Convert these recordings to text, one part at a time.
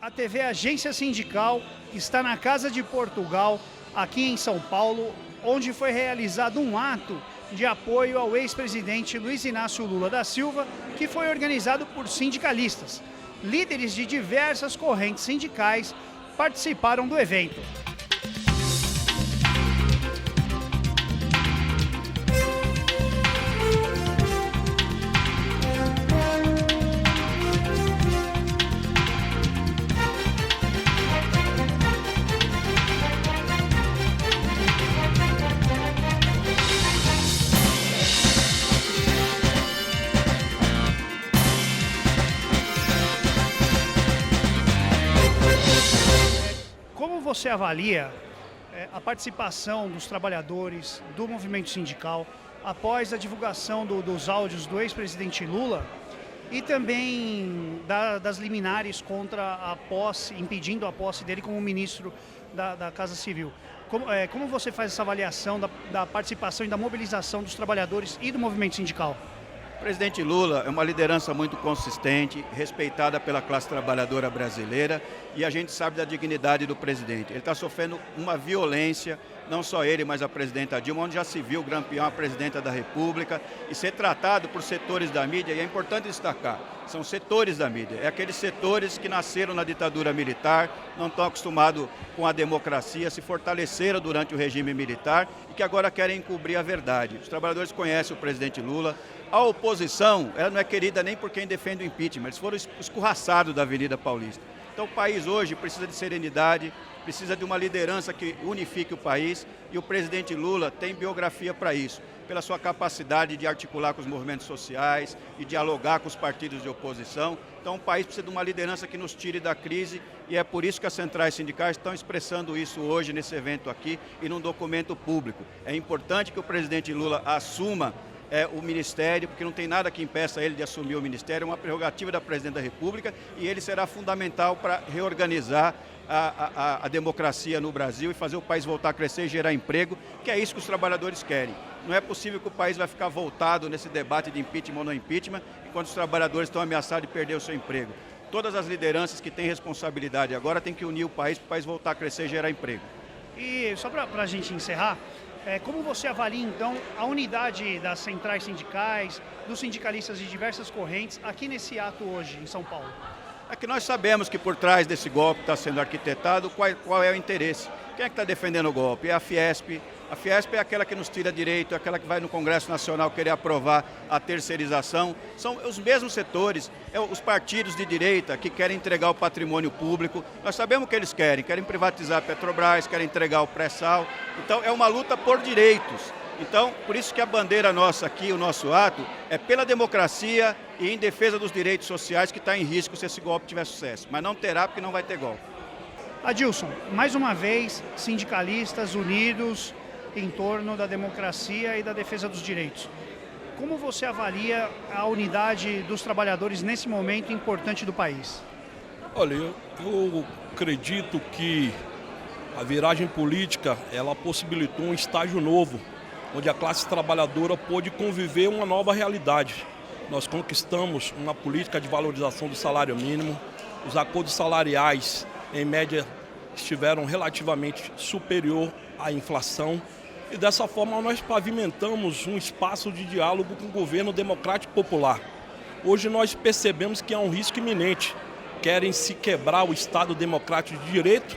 A TV Agência Sindical está na Casa de Portugal, aqui em São Paulo, onde foi realizado um ato de apoio ao ex-presidente Luiz Inácio Lula da Silva, que foi organizado por sindicalistas. Líderes de diversas correntes sindicais participaram do evento. Como você avalia a participação dos trabalhadores do movimento sindical após a divulgação dos áudios do ex-presidente Lula e também das liminares contra a posse, impedindo a posse dele como ministro da Casa Civil? Como você faz essa avaliação da participação e da mobilização dos trabalhadores e do movimento sindical? O presidente Lula é uma liderança muito consistente, respeitada pela classe trabalhadora brasileira, e a gente sabe da dignidade do presidente. Ele está sofrendo uma violência, não só ele, mas a presidenta Dilma, onde já se viu grampear a presidenta da República e ser tratado por setores da mídia, e é importante destacar, são setores da mídia, é aqueles setores que nasceram na ditadura militar, não estão acostumados com a democracia, se fortaleceram durante o regime militar e que agora querem encobrir a verdade. Os trabalhadores conhecem o presidente Lula. A oposição, ela não é querida nem por quem defende o impeachment, eles foram escorraçados da Avenida Paulista. Então o país hoje precisa de serenidade, precisa de uma liderança que unifique o país, e o presidente Lula tem biografia para isso, pela sua capacidade de articular com os movimentos sociais e dialogar com os partidos de oposição. Então o país precisa de uma liderança que nos tire da crise, e é por isso que as centrais sindicais estão expressando isso hoje nesse evento aqui e num documento público. É importante que o presidente Lula assuma o Ministério, porque não tem nada que impeça ele de assumir o Ministério, é uma prerrogativa da Presidente da República, e ele será fundamental para reorganizar a democracia no Brasil e fazer o país voltar a crescer e gerar emprego, que é isso que os trabalhadores querem. Não é possível que o país vai ficar voltado nesse debate de impeachment ou não impeachment, enquanto os trabalhadores estão ameaçados de perder o seu emprego. Todas as lideranças que têm responsabilidade agora têm que unir o país para o país voltar a crescer e gerar emprego. E só para a gente encerrar, como você avalia, então, a unidade das centrais sindicais, dos sindicalistas de diversas correntes, aqui nesse ato hoje, em São Paulo? É que nós sabemos que por trás desse golpe está sendo arquitetado qual é o interesse. Quem é que está defendendo o golpe? É a Fiesp. A Fiesp é aquela que nos tira direito, é aquela que vai no Congresso Nacional querer aprovar a terceirização. São os mesmos setores, os partidos de direita que querem entregar o patrimônio público. Nós sabemos o que eles querem privatizar a Petrobras, querem entregar o pré-sal. Então é uma luta por direitos. Então, por isso que a bandeira nossa aqui, o nosso ato, é pela democracia e em defesa dos direitos sociais, que está em risco se esse golpe tiver sucesso. Mas não terá, porque não vai ter golpe. Adilson, mais uma vez, sindicalistas unidos em torno da democracia e da defesa dos direitos. Como você avalia a unidade dos trabalhadores nesse momento importante do país? Olha, eu acredito que a viragem política, ela possibilitou um estágio novo, onde a classe trabalhadora pôde conviver uma nova realidade. Nós conquistamos uma política de valorização do salário mínimo, os acordos salariais, em média, estiveram relativamente superior à inflação, e dessa forma nós pavimentamos um espaço de diálogo com o governo democrático popular. Hoje nós percebemos que há um risco iminente. Querem se quebrar o Estado democrático de direito,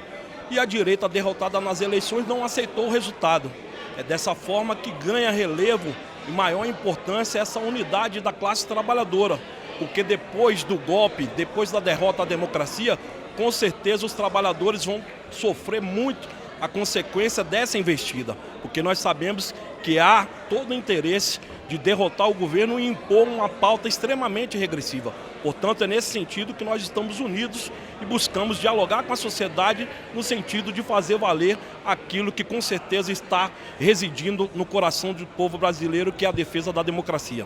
e a direita derrotada nas eleições não aceitou o resultado. É dessa forma que ganha relevo e maior importância essa unidade da classe trabalhadora, porque depois do golpe, depois da derrota à democracia, com certeza os trabalhadores vão sofrer muito a consequência dessa investida, porque nós sabemos que há todo o interesse de derrotar o governo e impor uma pauta extremamente regressiva. Portanto, é nesse sentido que nós estamos unidos e buscamos dialogar com a sociedade no sentido de fazer valer aquilo que com certeza está residindo no coração do povo brasileiro, que é a defesa da democracia.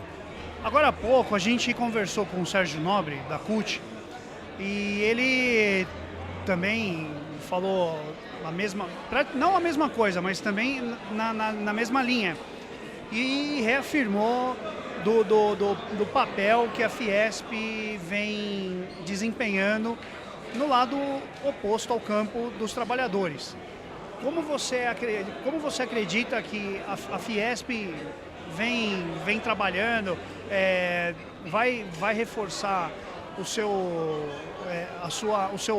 Agora há pouco a gente conversou com o Sérgio Nobre, da CUT, e ele também falou não a mesma coisa, mas também na mesma linha. E reafirmou do papel que a Fiesp vem desempenhando no lado oposto ao campo dos trabalhadores. Como você acredita que a Fiesp vem trabalhando, vai reforçar o seu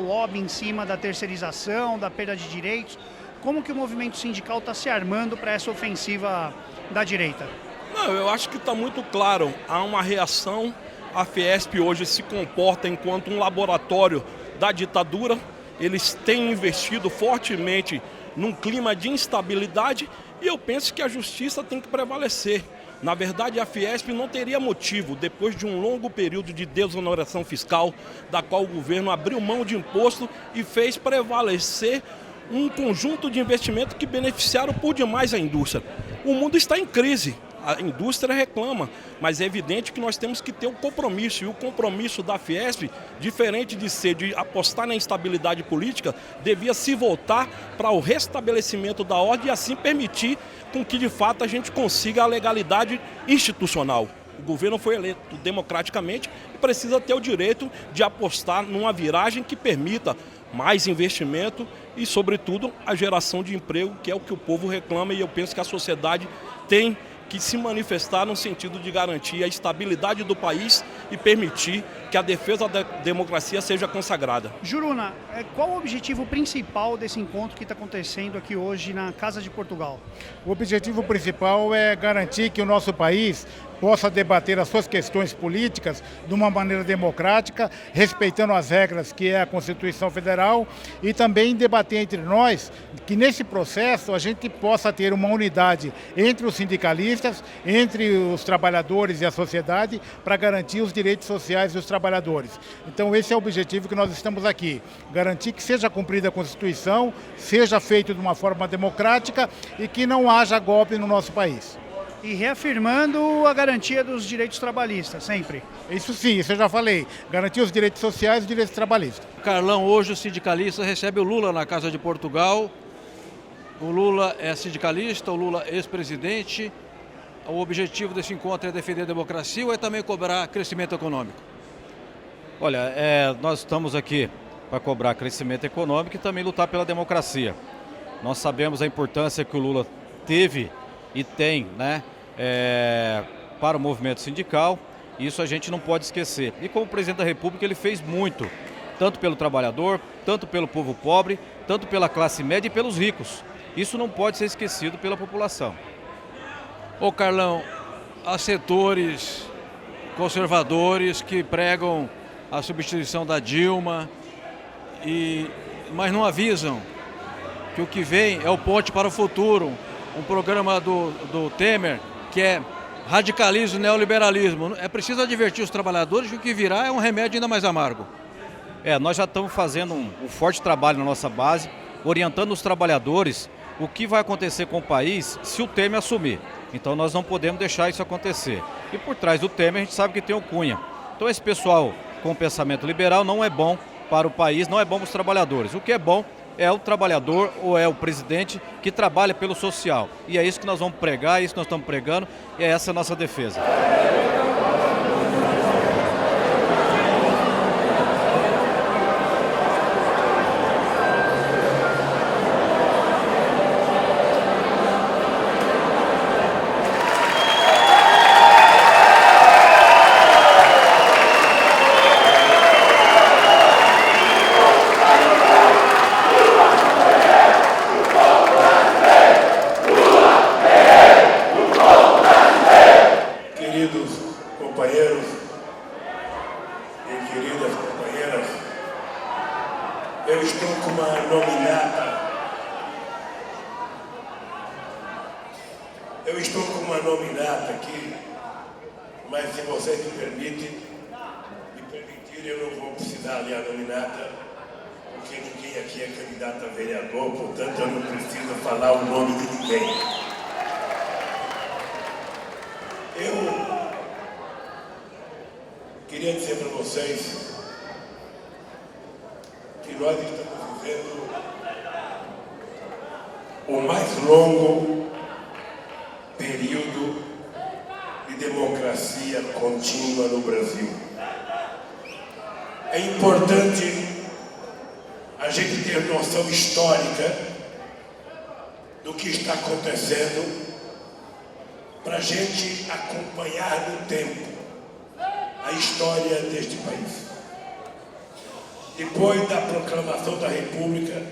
lobby em cima da terceirização, da perda de direitos? Como que o movimento sindical está se armando para essa ofensiva da direita? Não, eu acho que está muito claro. Há uma reação. A Fiesp hoje se comporta enquanto um laboratório da ditadura. Eles têm investido fortemente num clima de instabilidade e eu penso que a justiça tem que prevalecer. Na verdade, a Fiesp não teria motivo, depois de um longo período de desoneração fiscal, da qual o governo abriu mão de imposto e fez prevalecer um conjunto de investimentos que beneficiaram por demais a indústria. O mundo está em crise, a indústria reclama, mas é evidente que nós temos que ter um compromisso, e o compromisso da Fiesp, diferente de apostar na instabilidade política, devia se voltar para o restabelecimento da ordem e assim permitir com que de fato a gente consiga a legalidade institucional. O governo foi eleito democraticamente e precisa ter o direito de apostar numa viragem que permita mais investimento e, sobretudo, a geração de emprego, que é o que o povo reclama, e eu penso que a sociedade tem que se manifestar no sentido de garantir a estabilidade do país e permitir que a defesa da democracia seja consagrada. Juruna, qual o objetivo principal desse encontro que está acontecendo aqui hoje na Casa de Portugal? O objetivo principal é garantir que o nosso país possa debater as suas questões políticas de uma maneira democrática, respeitando as regras que é a Constituição Federal, e também debater entre nós que nesse processo a gente possa ter uma unidade entre os sindicalistas, entre os trabalhadores e a sociedade, para garantir os direitos sociais dos trabalhadores. Então esse é o objetivo que nós estamos aqui, garantir que seja cumprida a Constituição, seja feito de uma forma democrática e que não haja golpe no nosso país. E reafirmando a garantia dos direitos trabalhistas, sempre. Isso sim, isso eu já falei. Garantir os direitos sociais e os direitos trabalhistas. Carlão, hoje o sindicalista recebe o Lula na Casa de Portugal. O Lula é sindicalista, o Lula é ex-presidente. O objetivo desse encontro é defender a democracia ou é também cobrar crescimento econômico? Olha, nós estamos aqui para cobrar crescimento econômico e também lutar pela democracia. Nós sabemos a importância que o Lula teve e tem, né, para o movimento sindical. Isso a gente não pode esquecer. E como presidente da República ele fez muito, tanto pelo trabalhador, tanto pelo povo pobre, tanto pela classe média e pelos ricos. Isso não pode ser esquecido pela população. Ô Carlão, há setores conservadores que pregam a substituição da Dilma, mas não avisam que o que vem é o ponte para o futuro. Um programa do Temer, que é radicalismo e neoliberalismo. É preciso advertir os trabalhadores que o que virá é um remédio ainda mais amargo. Nós já estamos fazendo um forte trabalho na nossa base, orientando os trabalhadores o que vai acontecer com o país se o Temer assumir. Então nós não podemos deixar isso acontecer. E por trás do Temer a gente sabe que tem o Cunha. Então esse pessoal com pensamento liberal não é bom para o país, não é bom para os trabalhadores. O que é bom é o trabalhador ou é o presidente que trabalha pelo social. E é isso que nós vamos pregar, é isso que nós estamos pregando, e é essa a nossa defesa. Companheiros e queridas companheiras, eu estou com uma nominata. Eu estou com uma nominata aqui, mas se vocês me permitirem, eu não vou precisar ler a nominata, porque ninguém aqui é candidato a vereador, portanto eu não preciso falar o nome de ninguém. Eu queria dizer para vocês que nós estamos vivendo o mais longo período de democracia democracia contínua no Brasil. É importante a gente ter noção histórica do que está acontecendo para a gente acompanhar no tempo a história deste país. Depois da proclamação da República,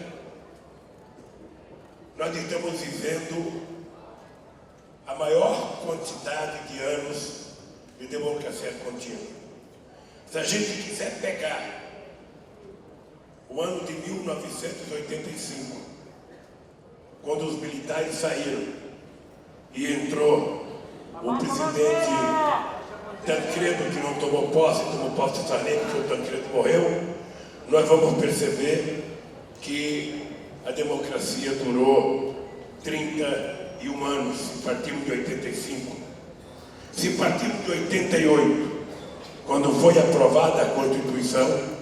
nós estamos vivendo a maior quantidade de anos de democracia contínua. Se a gente quiser pegar o ano de 1985, quando os militares saíram e entrou o presidente Tancredo, que não tomou posse Sarney, porque o Tancredo morreu, nós vamos perceber que a democracia durou 31 anos, se partimos de 85. Se partimos de 88, quando foi aprovada a Constituição,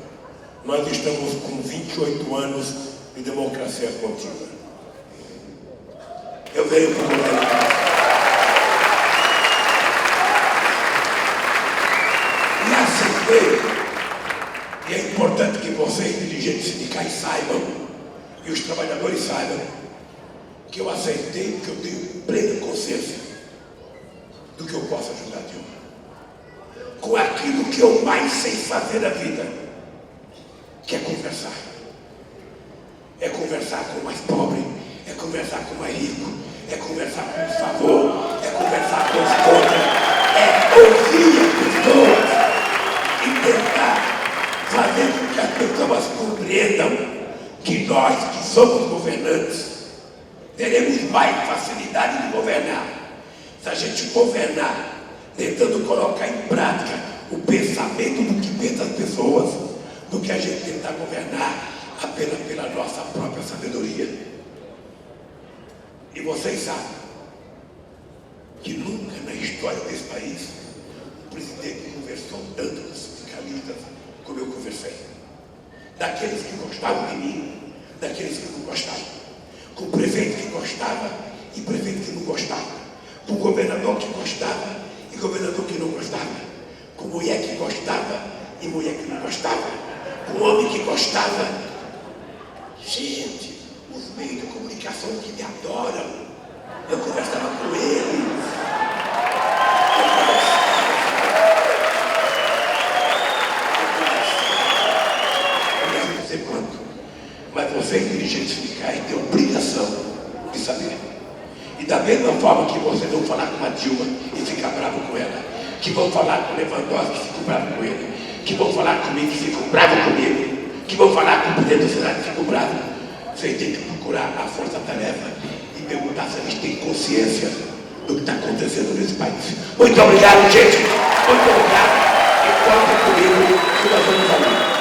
nós estamos com 28 anos de democracia contínua. Eu venho para o governo. E aceitei. E é importante que vocês, dirigentes sindicais, saibam, e os trabalhadores saibam, que eu aceitei porque eu tenho plena consciência do que eu posso ajudar a Dilma. Com aquilo que eu mais sei fazer na vida, que é conversar. É conversar com o mais pobre, é conversar com o mais rico, é conversar com os favor, é conversar com os contra, é ouvir as pessoas e tentar fazer com que as pessoas compreendam que nós, que somos governantes, teremos mais facilidade de governar se a gente governar tentando colocar em prática o pensamento do que pensa as pessoas, do que a gente tentar governar apenas pela nossa própria sabedoria. E vocês sabem que nunca na história desse país o presidente conversou tanto com os sindicalistas como eu conversei. Daqueles que gostavam de mim, daqueles que não gostavam. Com o prefeito que gostava e prefeito que não gostava. Com o governador que gostava e governador que não gostava. Com mulher que gostava e mulher que não gostava. Com homem que gostava. Gente, os meios de comunicação que me adoram. Eu conversava com eles. Eu não sei quanto. Mas vocês, dirigentes sindicais, têm obrigação de saber. E da mesma forma que vocês vão falar com a Dilma e ficar bravo com ela, que vão falar com o Lewandowski e ficam bravo com ele, que vão falar comigo e ficam bravo comigo, que vão falar com o presidente do Senado e ficam bravo, vocês têm que procurar a força-tarefa e perguntar se eles têm consciência do que está acontecendo nesse país. Muito obrigado, gente. Muito obrigado. E contem comigo que nós vamos falar.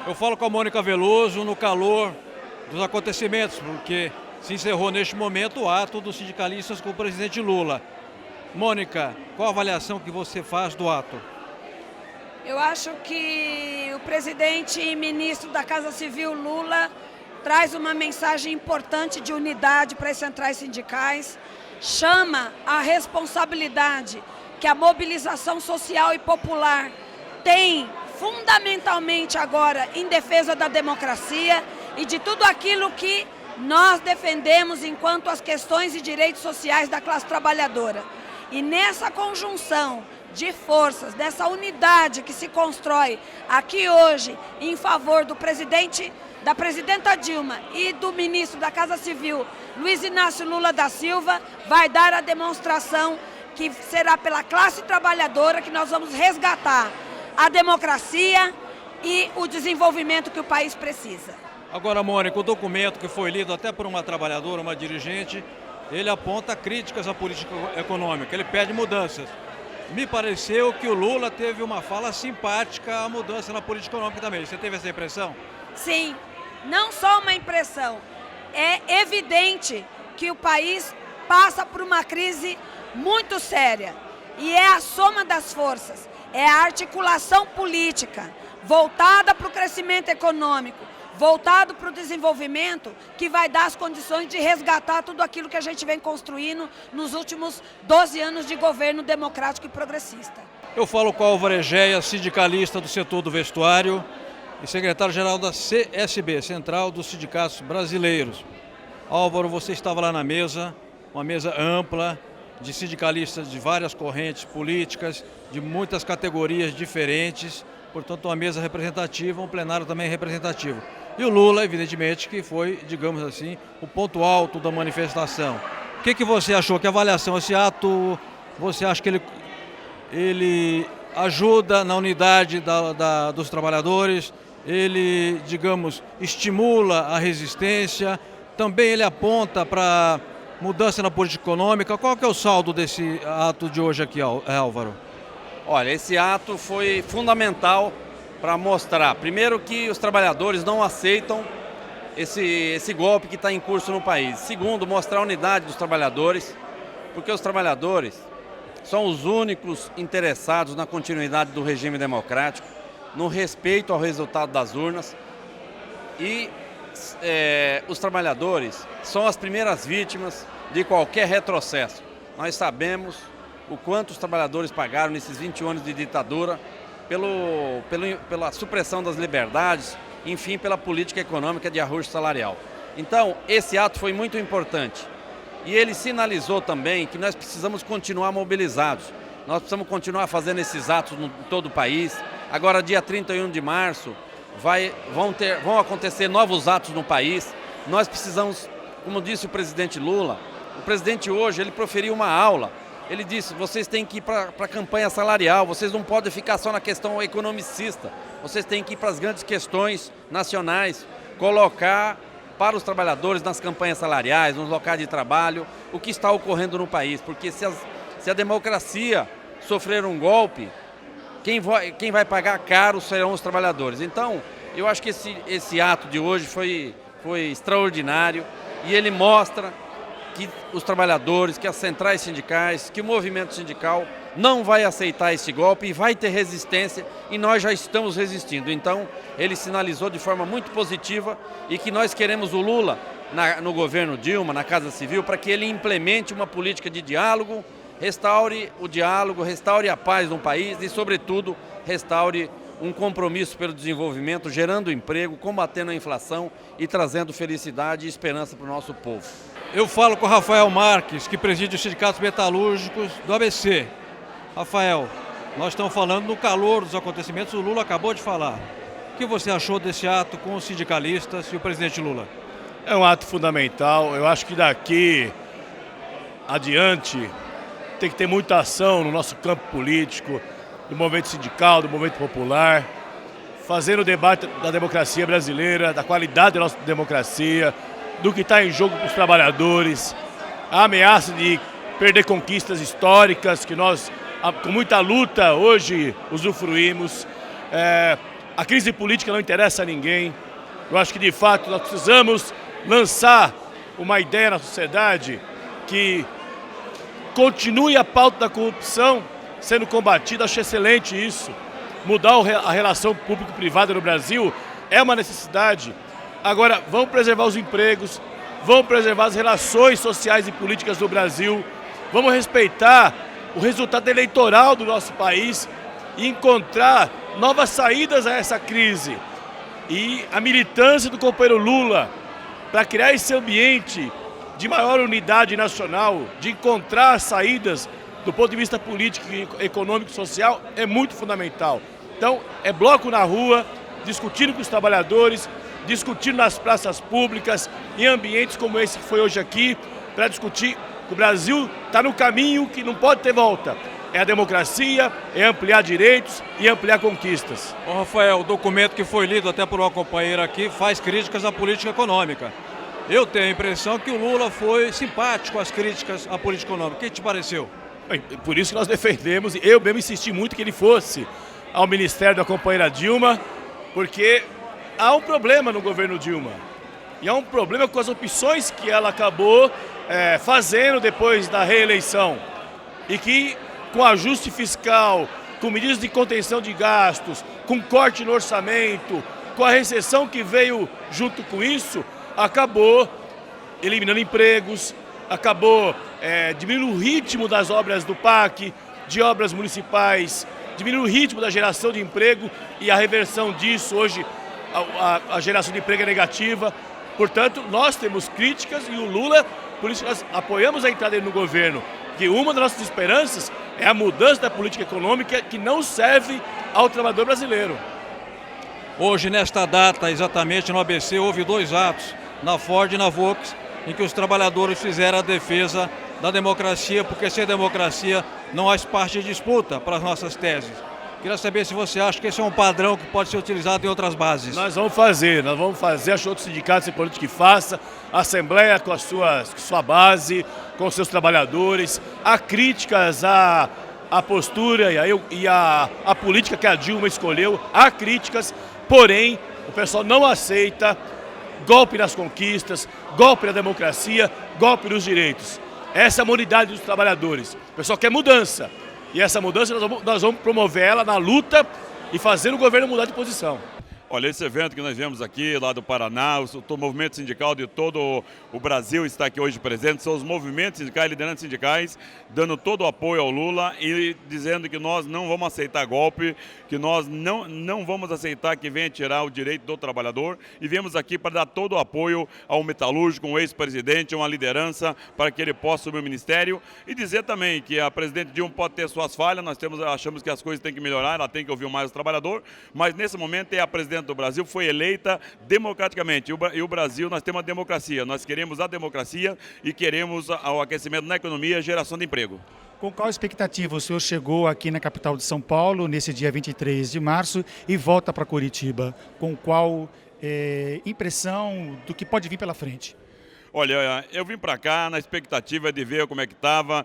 Eu falo com a Mônica Veloso no calor dos acontecimentos, porque se encerrou neste momento o ato dos sindicalistas com o presidente Lula. Mônica, qual a avaliação que você faz do ato? Eu acho que o presidente e ministro da Casa Civil, Lula, traz uma mensagem importante de unidade para as centrais sindicais, chama a responsabilidade que a mobilização social e popular tem fundamentalmente agora em defesa da democracia e de tudo aquilo que nós defendemos enquanto as questões e direitos sociais da classe trabalhadora. E nessa conjunção de forças, dessa unidade que se constrói aqui hoje em favor do presidente, da presidenta Dilma e do ministro da Casa Civil, Luiz Inácio Lula da Silva, vai dar a demonstração que será pela classe trabalhadora que nós vamos resgatar a democracia e o desenvolvimento que o país precisa. Agora, Mônica, o documento que foi lido até por uma trabalhadora, uma dirigente, ele aponta críticas à política econômica, ele pede mudanças. Me pareceu que o Lula teve uma fala simpática à mudança na política econômica também. Você teve essa impressão? Sim, não só uma impressão. É evidente que o país passa por uma crise muito séria. E é a soma das forças, é a articulação política, voltada para o crescimento econômico, voltado para o desenvolvimento, que vai dar as condições de resgatar tudo aquilo que a gente vem construindo nos últimos 12 anos de governo democrático e progressista. Eu falo com a Álvaro Egéia, sindicalista do setor do vestuário e secretário-geral da CSB, Central dos Sindicatos Brasileiros. Álvaro, você estava lá na mesa, uma mesa ampla, de sindicalistas de várias correntes políticas, de muitas categorias diferentes, portanto uma mesa representativa, um plenário também representativo. E o Lula, evidentemente, que foi, digamos assim, o ponto alto da manifestação. O que você achou? Que avaliação? Esse ato, você acha que ele ajuda na unidade dos trabalhadores, ele, digamos, estimula a resistência, também ele aponta para mudança na política econômica. Qual que é o saldo desse ato de hoje aqui, Álvaro? Olha, esse ato foi fundamental para mostrar, primeiro, que os trabalhadores não aceitam esse golpe que está em curso no país. Segundo, mostrar a unidade dos trabalhadores, porque os trabalhadores são os únicos interessados na continuidade do regime democrático, no respeito ao resultado das urnas, e os trabalhadores são as primeiras vítimas de qualquer retrocesso. Nós sabemos o quanto os trabalhadores pagaram nesses 21 anos de ditadura pela supressão das liberdades, enfim, pela política econômica de ajuste salarial. Então, esse ato foi muito importante. E ele sinalizou também que nós precisamos continuar mobilizados. Nós precisamos continuar fazendo esses atos em todo o país. Agora, dia 31 de março, vão acontecer novos atos no país. Nós precisamos, como disse o presidente Lula, o presidente hoje, ele proferiu uma aula. Ele disse, vocês têm que ir para a campanha salarial, vocês não podem ficar só na questão economicista, vocês têm que ir para as grandes questões nacionais, colocar para os trabalhadores nas campanhas salariais, nos locais de trabalho, o que está ocorrendo no país. Porque se a democracia sofrer um golpe, quem vai pagar caro serão os trabalhadores. Então, eu acho que esse ato de hoje foi extraordinário e ele mostra que os trabalhadores, que as centrais sindicais, que o movimento sindical não vai aceitar esse golpe e vai ter resistência, e nós já estamos resistindo. Então, ele sinalizou de forma muito positiva e que nós queremos o Lula no governo Dilma, na Casa Civil, para que ele implemente uma política de diálogo, restaure o diálogo, restaure a paz no país e, sobretudo, restaure um compromisso pelo desenvolvimento, gerando emprego, combatendo a inflação e trazendo felicidade e esperança para o nosso povo. Eu falo com o Rafael Marques, que preside os sindicatos metalúrgicos do ABC. Rafael, nós estamos falando no calor dos acontecimentos, o Lula acabou de falar. O que você achou desse ato com os sindicalistas e o presidente Lula? É um ato fundamental. Eu acho que daqui adiante tem que ter muita ação no nosso campo político, do movimento sindical, do movimento popular, fazendo o debate da democracia brasileira, da qualidade da nossa democracia, do que está em jogo para os trabalhadores, a ameaça de perder conquistas históricas que nós, com muita luta, hoje usufruímos. A crise política não interessa a ninguém. Eu acho que, de fato, nós precisamos lançar uma ideia na sociedade que continue a pauta da corrupção sendo combatida. Acho excelente isso. Mudar a relação público-privada no Brasil é uma necessidade. Agora, vamos preservar os empregos, vamos preservar as relações sociais e políticas do Brasil, vamos respeitar o resultado eleitoral do nosso país e encontrar novas saídas a essa crise. E a militância do companheiro Lula para criar esse ambiente de maior unidade nacional, de encontrar saídas do ponto de vista político, econômico e social, é muito fundamental. Então, é bloco na rua, discutindo com os trabalhadores, discutindo nas praças públicas, em ambientes como esse que foi hoje aqui, para discutir que o Brasil está no caminho que não pode ter volta. É a democracia, é ampliar direitos e ampliar conquistas. Ô Rafael, o documento que foi lido até por uma companheira aqui faz críticas à política econômica. Eu tenho a impressão que o Lula foi simpático às críticas à política econômica. O que te pareceu? Por isso que nós defendemos, eu mesmo insisti muito que ele fosse ao Ministério da companheira Dilma, porque há um problema no governo Dilma. E há um problema com as opções que ela acabou fazendo depois da reeleição. E que, com ajuste fiscal, com medidas de contenção de gastos, com corte no orçamento, com a recessão que veio junto com isso, acabou eliminando empregos, acabou diminuindo o ritmo das obras do PAC, de obras municipais, diminuindo o ritmo da geração de emprego e a reversão disso hoje, a geração de emprego é negativa. Portanto, nós temos críticas e o Lula, por isso nós apoiamos a entrada dele no governo, que uma das nossas esperanças é a mudança da política econômica que não serve ao trabalhador brasileiro. Hoje, nesta data, exatamente no ABC, houve 2 atos, na Ford e na Volks, em que os trabalhadores fizeram a defesa da democracia, porque sem democracia não há espaço de disputa para as nossas teses. Queria saber se você acha que esse é um padrão que pode ser utilizado em outras bases. Nós vamos fazer, acho que outros sindicatos e políticos que façam, a Assembleia com a sua base, com os seus trabalhadores, há críticas à postura e a política que a Dilma escolheu, há críticas, porém o pessoal não aceita golpe nas conquistas, golpe na democracia, golpe nos direitos. Essa é a unidade dos trabalhadores. O pessoal quer mudança. E essa mudança nós vamos promover ela na luta e fazer o governo mudar de posição. Olha, esse evento que nós vemos aqui, lá do Paraná, o movimento sindical de todo o Brasil está aqui hoje presente, são os movimentos sindicais, lideranças sindicais, dando todo o apoio ao Lula e dizendo que nós não vamos aceitar golpe, que nós não vamos aceitar que venha tirar o direito do trabalhador, e viemos aqui para dar todo o apoio ao metalúrgico, um ex-presidente, uma liderança, para que ele possa assumir o ministério, e dizer também que a presidente Dilma pode ter suas falhas, achamos que as coisas têm que melhorar, ela tem que ouvir mais o trabalhador, mas nesse momento é a presidente do Brasil, foi eleita democraticamente. E o Brasil, nós temos a democracia. Nós queremos a democracia e queremos o aquecimento na economia e a geração de emprego. Com qual expectativa o senhor chegou aqui na capital de São Paulo, nesse dia 23 de março, e volta para Curitiba? Com qual impressão do que pode vir pela frente? Olha, eu vim para cá na expectativa de ver como é que estava,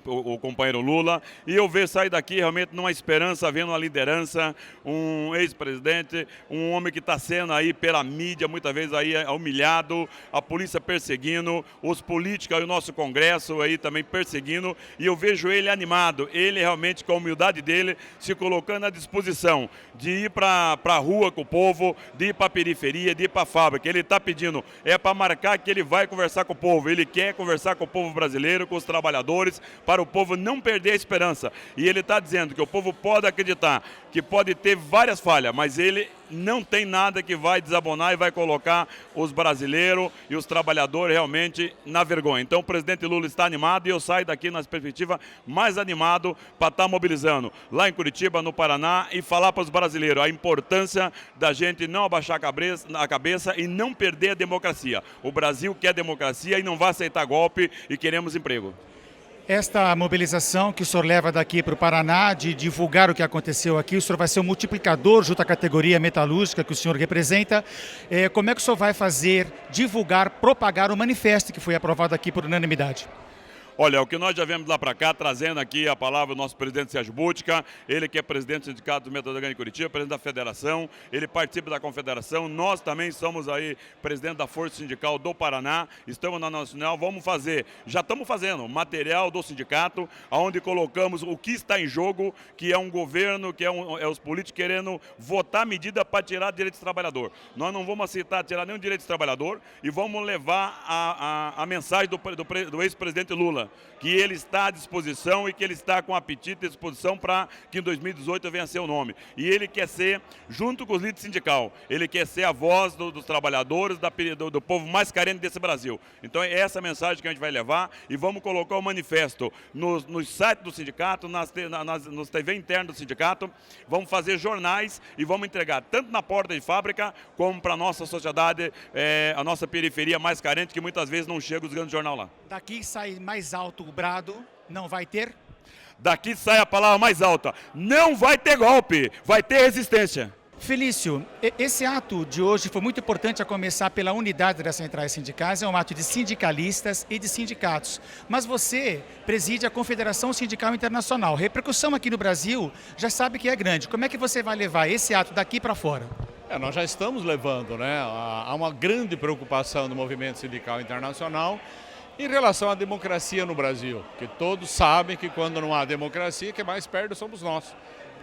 o companheiro Lula, e eu sair daqui realmente numa esperança, vendo uma liderança, um ex-presidente, um homem que está sendo aí pela mídia, muitas vezes aí humilhado, a polícia perseguindo, os políticos e o nosso Congresso aí também perseguindo, e eu vejo ele animado, ele realmente com a humildade dele, se colocando à disposição de ir para a rua com o povo, de ir para a periferia, de ir para a fábrica. Ele está pedindo, para marcar que ele vai conversar com o povo, ele quer conversar com o povo brasileiro, com os trabalhadores, para o povo não perder a esperança. E ele está dizendo que o povo pode acreditar, que pode ter várias falhas, mas ele não tem nada que vai desabonar e vai colocar os brasileiros e os trabalhadores realmente na vergonha. Então o presidente Lula está animado e eu saio daqui na perspectiva mais animado para estar mobilizando lá em Curitiba, no Paraná, e falar para os brasileiros a importância da gente não abaixar a cabeça e não perder a democracia. O Brasil quer democracia e não vai aceitar golpe e queremos emprego. Esta mobilização que o senhor leva daqui para o Paraná, de divulgar o que aconteceu aqui, o senhor vai ser um multiplicador junto à categoria metalúrgica que o senhor representa. Como é que o senhor vai fazer, divulgar, propagar o manifesto que foi aprovado aqui por unanimidade? Olha, o que nós já viemos lá para cá, trazendo aqui a palavra do nosso presidente Sérgio Butka, ele que é presidente do Sindicato Metalúrgico de Curitiba, presidente da Federação, ele participa da Confederação, nós também somos aí presidente da Força Sindical do Paraná, estamos na Nacional, já estamos fazendo material do sindicato, onde colocamos o que está em jogo, que é um governo, que é os políticos querendo votar medida para tirar direitos do trabalhador. Nós não vamos aceitar tirar nenhum direito do trabalhador e vamos levar a mensagem do ex-presidente Lula, que ele está à disposição e que ele está com apetite e disposição para que em 2018 venha a ser o nome. E ele quer ser, junto com os líderes sindicais, ele quer ser a voz dos trabalhadores, do povo mais carente desse Brasil. Então é essa mensagem que a gente vai levar e vamos colocar o manifesto nos sites do sindicato, nos TV internos do sindicato, vamos fazer jornais e vamos entregar tanto na porta de fábrica como para a nossa sociedade, a nossa periferia mais carente, que muitas vezes não chega os grandes jornais lá. Daqui sai mais alto o brado, não vai ter? Daqui sai a palavra mais alta, não vai ter golpe, vai ter resistência. Felício, esse ato de hoje foi muito importante, a começar pela unidade das centrais sindicais, é um ato de sindicalistas e de sindicatos. Mas você preside a Confederação Sindical Internacional. A repercussão aqui no Brasil já sabe que é grande. Como é que você vai levar esse ato daqui para fora? Nós já estamos levando, né? Há uma grande preocupação do movimento sindical internacional em relação à democracia no Brasil, que todos sabem que quando não há democracia, quem mais perde somos nós.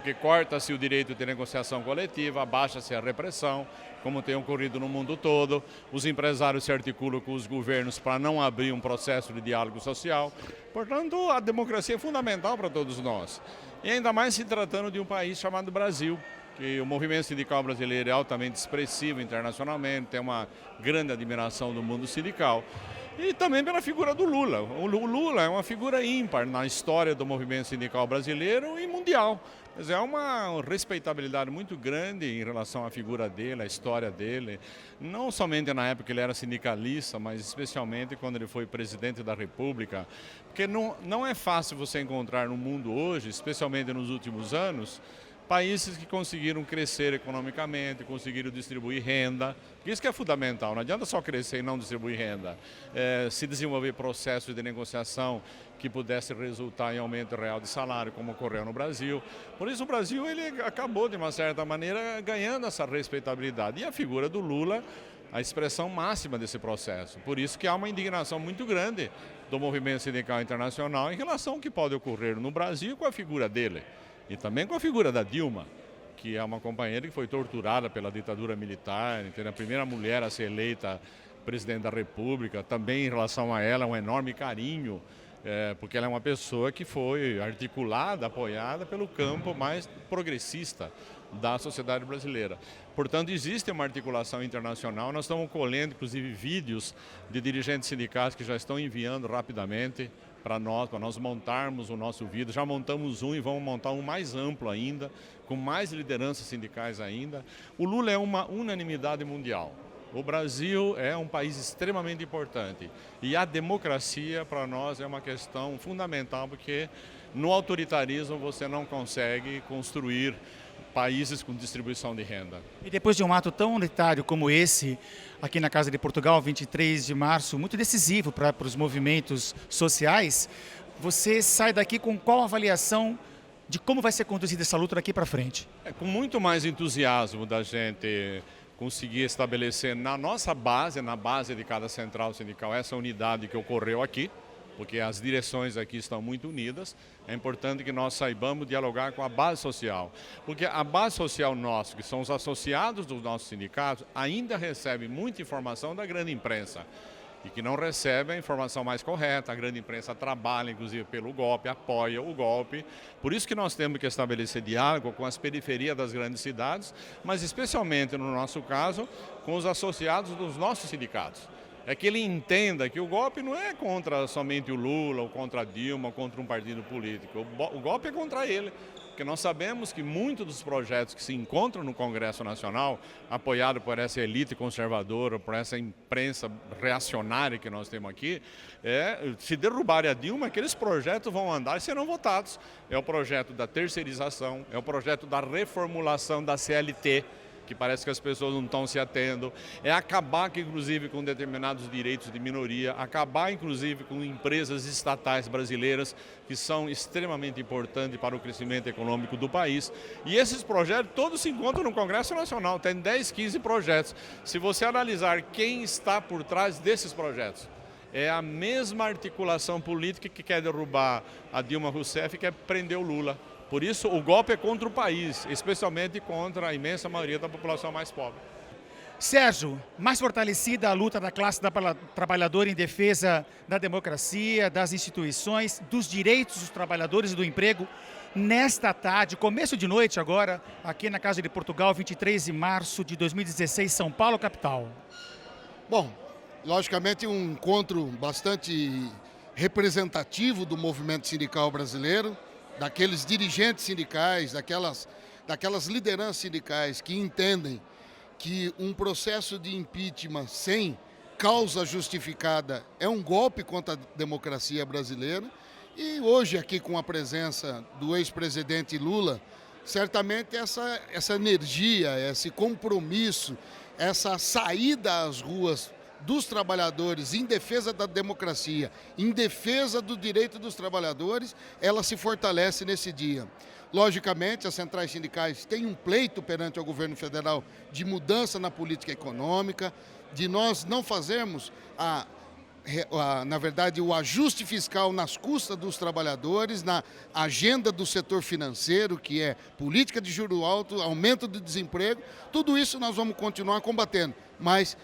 porque corta-se o direito de negociação coletiva, abaixa-se a repressão, como tem ocorrido no mundo todo. Os empresários se articulam com os governos para não abrir um processo de diálogo social. Portanto, a democracia é fundamental para todos nós. E ainda mais se tratando de um país chamado Brasil, que o movimento sindical brasileiro é altamente expressivo internacionalmente, tem uma grande admiração do mundo sindical. E também pela figura do Lula. O Lula é uma figura ímpar na história do movimento sindical brasileiro e mundial. Mas é uma respeitabilidade muito grande em relação à figura dele, à história dele. Não somente na época que ele era sindicalista, mas especialmente quando ele foi presidente da República. Porque não é fácil você encontrar no mundo hoje, especialmente nos últimos anos, países que conseguiram crescer economicamente, conseguiram distribuir renda. Isso que é fundamental, não adianta só crescer e não distribuir renda. Se desenvolver processos de negociação que pudesse resultar em aumento real de salário, como ocorreu no Brasil. Por isso o Brasil ele acabou, de uma certa maneira, ganhando essa respeitabilidade. E a figura do Lula, a expressão máxima desse processo. Por isso que há uma indignação muito grande do movimento sindical internacional em relação ao que pode ocorrer no Brasil com a figura dele. E também com a figura da Dilma, que é uma companheira que foi torturada pela ditadura militar, a primeira mulher a ser eleita presidente da República. Também em relação a ela, um enorme carinho, porque ela é uma pessoa que foi articulada, apoiada pelo campo mais progressista da sociedade brasileira. Portanto, existe uma articulação internacional. Nós estamos colhendo, inclusive, vídeos de dirigentes sindicais que já estão enviando rapidamente para nós montarmos o nosso vídeo. Já montamos um e vamos montar um mais amplo ainda, com mais lideranças sindicais ainda. O Lula é uma unanimidade mundial. O Brasil é um país extremamente importante e a democracia para nós é uma questão fundamental, porque no autoritarismo você não consegue construir países com distribuição de renda. E depois de um ato tão unitário como esse, aqui na Casa de Portugal, 23 de março, muito decisivo para os movimentos sociais, você sai daqui com qual avaliação de como vai ser conduzida essa luta daqui para frente? Com muito mais entusiasmo da gente conseguir estabelecer na nossa base, na base de cada central sindical, essa unidade que ocorreu aqui, porque as direções aqui estão muito unidas. É importante que nós saibamos dialogar com a base social, porque a base social nossa, que são os associados dos nossos sindicatos, ainda recebe muita informação da grande imprensa e que não recebe a informação mais correta. A grande imprensa trabalha, inclusive, pelo golpe, apoia o golpe. Por isso que nós temos que estabelecer diálogo com as periferias das grandes cidades, mas especialmente, no nosso caso, com os associados dos nossos sindicatos. É que ele entenda que o golpe não é contra somente o Lula, ou contra a Dilma, ou contra um partido político. O golpe é contra ele, porque nós sabemos que muitos dos projetos que se encontram no Congresso Nacional, apoiado por essa elite conservadora, por essa imprensa reacionária que nós temos aqui, se derrubarem a Dilma, aqueles projetos vão andar e serão votados. É o projeto da terceirização, é o projeto da reformulação da CLT, que parece que as pessoas não estão se atendo, é acabar, inclusive, com determinados direitos de minoria, acabar, inclusive, com empresas estatais brasileiras que são extremamente importantes para o crescimento econômico do país. E esses projetos todos se encontram no Congresso Nacional, tem 10, 15 projetos. Se você analisar quem está por trás desses projetos, é a mesma articulação política que quer derrubar a Dilma Rousseff e quer prender o Lula. Por isso, o golpe é contra o país, especialmente contra a imensa maioria da população mais pobre. Sérgio, mais fortalecida a luta da classe trabalhadora em defesa da democracia, das instituições, dos direitos dos trabalhadores e do emprego, nesta tarde, começo de noite agora, aqui na Casa de Portugal, 23 de março de 2016, São Paulo, capital. Bom, logicamente um encontro bastante representativo do movimento sindical brasileiro, daqueles dirigentes sindicais, daquelas lideranças sindicais que entendem que um processo de impeachment sem causa justificada é um golpe contra a democracia brasileira. E hoje, aqui com a presença do ex-presidente Lula, certamente essa energia, esse compromisso, essa saída às ruas dos trabalhadores em defesa da democracia, em defesa do direito dos trabalhadores, ela se fortalece nesse dia. Logicamente, as centrais sindicais têm um pleito perante o governo federal de mudança na política econômica, de nós não fazermos na verdade, o ajuste fiscal nas custas dos trabalhadores, na agenda do setor financeiro, que é política de juro alto, aumento do desemprego, tudo isso nós vamos continuar combatendo. Mas,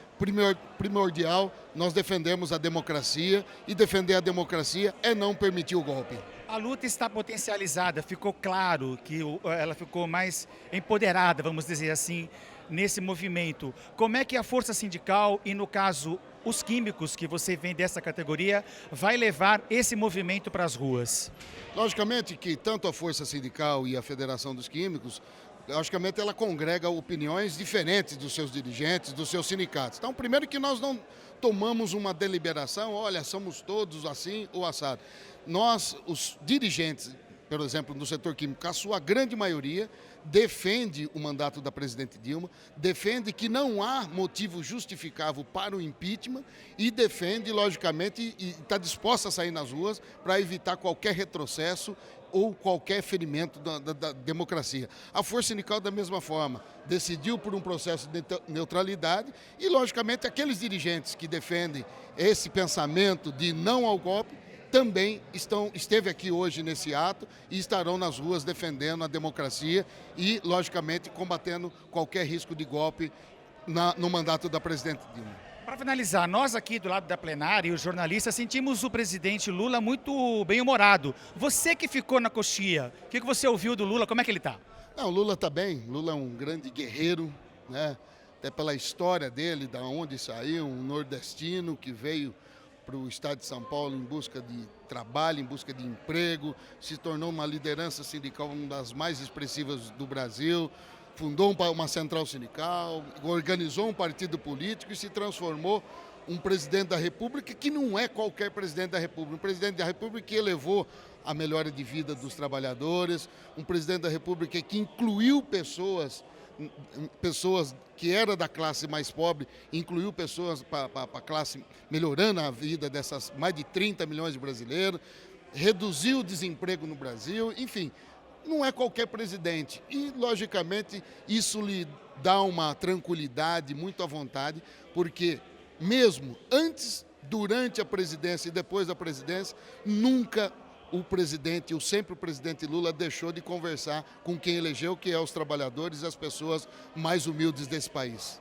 primordial, nós defendemos a democracia, e defender a democracia é não permitir o golpe. A luta está potencializada, ficou claro que ela ficou mais empoderada, vamos dizer assim, nesse movimento. Como é que a força sindical e, no caso, os químicos, que você vem dessa categoria, vai levar esse movimento para as ruas? Logicamente que tanto a força sindical e a Federação dos Químicos, logicamente ela congrega opiniões diferentes dos seus dirigentes, dos seus sindicatos. Então, primeiro que nós não tomamos uma deliberação, olha, somos todos assim ou assado. Nós, os dirigentes, por exemplo, no setor químico, a sua grande maioria defende o mandato da presidente Dilma, defende que não há motivo justificável para o impeachment e defende, logicamente, e está disposta a sair nas ruas para evitar qualquer retrocesso ou qualquer ferimento da democracia. A Força Sindical, da mesma forma, decidiu por um processo de neutralidade e, logicamente, aqueles dirigentes que defendem esse pensamento de não ao golpe também esteve aqui hoje nesse ato e estarão nas ruas defendendo a democracia e, logicamente, combatendo qualquer risco de golpe no mandato da presidente Dilma. Para finalizar, nós aqui do lado da plenária e os jornalistas sentimos o presidente Lula muito bem-humorado. Você que ficou na coxia, o que você ouviu do Lula? Como é que ele está? Não, o Lula está bem. Lula é um grande guerreiro, né? Até pela história dele, da onde saiu, um nordestino que veio para o estado de São Paulo em busca de trabalho, em busca de emprego, se tornou uma liderança sindical, uma das mais expressivas do Brasil, fundou uma central sindical, organizou um partido político e se transformou um presidente da República que não é qualquer presidente da República, um presidente da República que elevou a melhora de vida dos trabalhadores, um presidente da República que incluiu pessoas que era da classe mais pobre, incluiu pessoas para a classe, melhorando a vida dessas mais de 30 milhões de brasileiros, reduziu o desemprego no Brasil, enfim, não é qualquer presidente. E, logicamente, isso lhe dá uma tranquilidade, muito à vontade, porque mesmo antes, durante a presidência e depois da presidência, nunca sempre o presidente Lula deixou de conversar com quem elegeu, que é os trabalhadores e as pessoas mais humildes desse país.